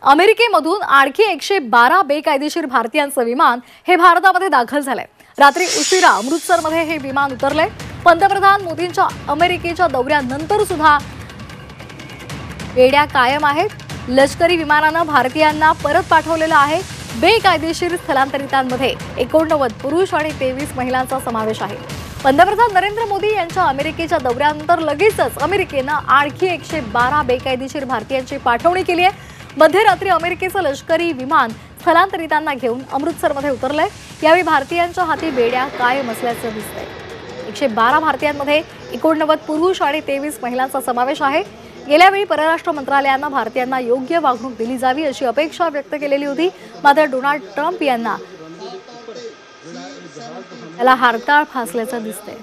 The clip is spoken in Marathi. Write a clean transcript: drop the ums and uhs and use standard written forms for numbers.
अमेरिकेमधून आणखी 112 बेकायदेशीर भारतीयांचं विमान हे भारतामध्ये दाखल झालंय। रात्री उशिरा अमृतसरमध्ये हे विमान उतरलंय। पंतप्रधान मोदींच्या अमेरिकेच्या दौऱ्यानंतर सुद्धा वेड्या कायम आहेत। लष्करी विमानानं भारतीयांना परत पाठवलेलं आहे। बेकायदेशीर स्थलांतरितांमध्ये 89 पुरुष आणि 23 महिलांचा समावेश आहे। पंतप्रधान नरेंद्र मोदी यांच्या अमेरिकेच्या दौऱ्यानंतर लगेचच अमेरिकेनं आणखी 112 बेकायदेशीर भारतीयांची पाठवणी केली आहे। मध्यरात्री अमेरिकेचं लष्करी विमान स्थलांतरितांना घेऊन अमृतसरमध्ये उतरलंय। यावेळी भारतीयांच्या हाती बेड्या कायम असल्याचं दिसतंय। 112 भारतीयांमध्ये 89 पुरुष आणि 23 महिलांचा समावेश आहे। गेल्या वेळी परराष्ट्र मंत्रालयानं भारतीयांना योग्य वागणूक दिली जावी अशी अपेक्षा व्यक्त केलेली होती, मात्र डोनाल्ड ट्रम्प यांना याला हरताळ फासल्याचं दिसतंय।